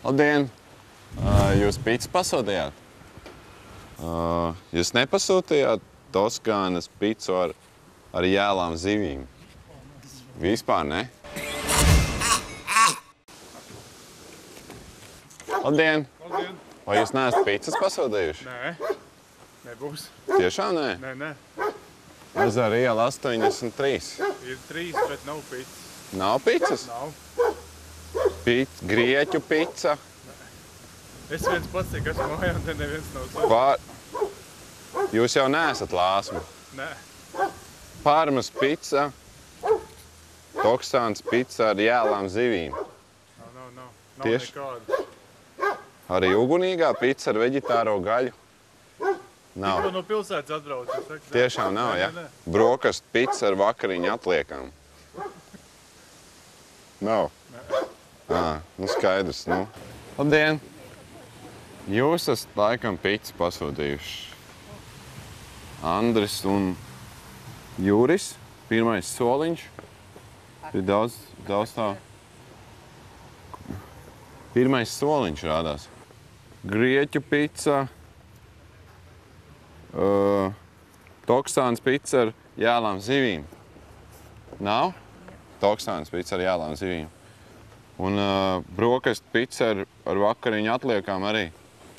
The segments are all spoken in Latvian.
Labdien! Jūs picu pasūtījāt? Jūs nepasūtījāt Toskānas picu ar jēlām zivīm? Vispār ne? Labdien! Labdien! Vai jūs neesat picas pasūtījuši? Nē, nebūs. Tiešām nē? Nē. Ezera iela 83. Ir 3, bet nav picas. Nav picas? Nav. Grieķu pica? Es viens pats tiek esmu mājā, un te neviens nav savs. Jūs jau neesat lāsma. Nē. Parmas pica, Toksāns pica ar jēlām zivīm. Nav Tieši? nekāda. Arī ugunīgā pica ar veģetāro gaļu? Nav. Tikko no pilsētas atbraucu. Tiešām nav, ja? Nē. Brokastu pica ar vakariņu atliekām? Nav? Nu skaidrs, nu. Labdien! Jūs esat laikam picu pasūtījuši. Andris un Juris, pirmais soliņš. Ir daudz tā. Pirmais soliņš rādās. Grieķu pica, Toksāns pica ar jēlām zivīm. Nav? Toksāns pica ar jēlām zivīm. Un brokastu pica ar vakariņu atliekām arī.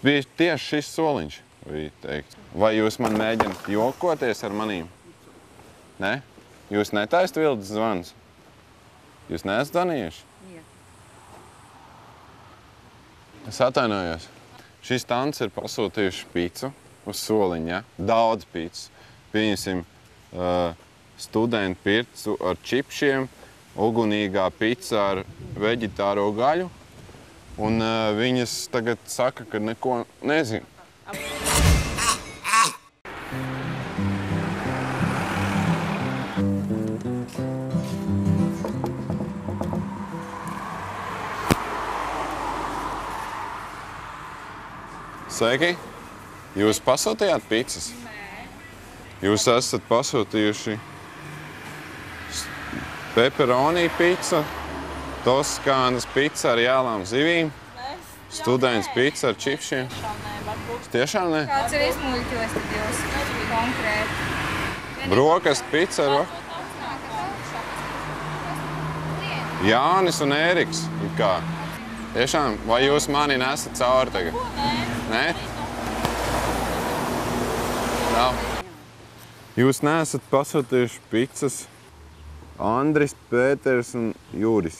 Bija tieši šis soliņš, bija teikt. Vai jūs man mēģināt jokoties ar manīm? Ne? Jūs netaisat vildes zvanus? Jūs neesat zvanījuši? Jā. Es atvainojos. Šis tants ir pasūtījuši picu uz soliņa, ja? Daudz picas. Pieņemsim studentu pircu ar čipšiem, ugunīgā pica ar veģetāro gaļu. Un viņas tagad saka, ka neko nezinu. Sveiki! Jūs pasūtījāt picas? Nē. Jūs esat pasūtījuši pepperoni pica, Toskānas pica ar jēlām zivīm, students pica ar čipšiem. Tiešām nē, varbūt. Tiešām ne? Kāds ir izmuļķos tad jūs konkrēti? Brokastu pica ar Jānis un Ēriks. Kā? Tiešām? Vai jūs mani nesat cauri tagad? Nē? Nav. Jūs neesat pasūtījuši picas Andris, Pēters un Juris.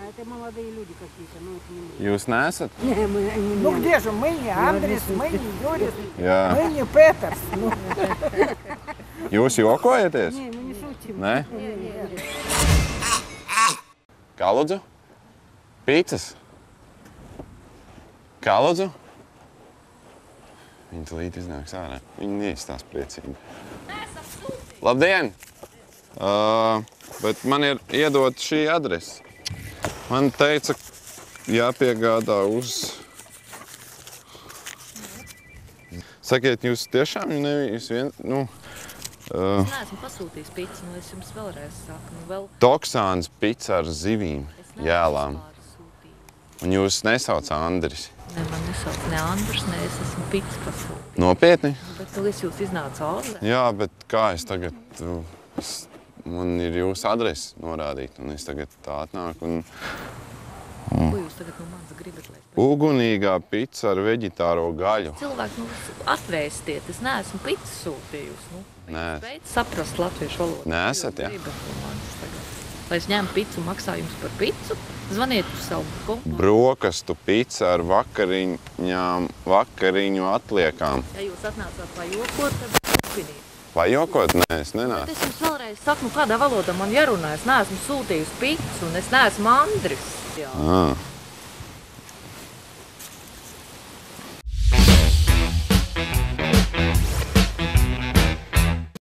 Это молодые люди какие-то, ну это не мы. Jūs neesat? Не, мы не. Ну где же мы не Андрес, мы не Юрис, Jā. мы не Петерс. Ну, Jūs jokojaties? Не, мы не шутим. Nē? Kā lūdzu? Pīcas? Kā lūdzu? Viņi tulīt iznāks ārā. Viņi neizstās priecīgi. Labdien! Bet man ir iedot šī adrese. Man teica, jāpiegādā uz... Sakiet, jūs tiešām nevis vien... Es neesmu pasūtījis picu, nu es jums vēlreiz saku. Nu vēl... Toksāns pica ar zivīm, jēlām. Un jūs nesauc Andris? Ne, man nesauc ne Andris, ne es esmu picu pasūtījis. Nopietni? Bet nu es jūs iznācu ārlē. Jā, bet kā es tagad... Man ir jūsu adrese norādīta, un es tagad tā atnāku un... Ko jūs tagad no manis gribat, lai es... Ugunīgā pica ar veģetāro gaļu. Cilvēki, nu, atvēstiet, es neesmu picu sūtījusi. Nu, Nē. Beidz saprast latviešu valodu. Neesat, ja? Gribat no manis tagad. Lai es ņemu picu, maksāju jums par picu, zvaniet uz savu kontu. Brokastu pica ar vakariņu atliekām. Ja jūs atnācāt pajokot, tad turpiniet. Pajokot? Nē, es nenācu. Bet es jums vēlreiz saku, nu kādā valodā man jārunā. Es neesmu sūtījusi picu un es neesmu Andris. Jā.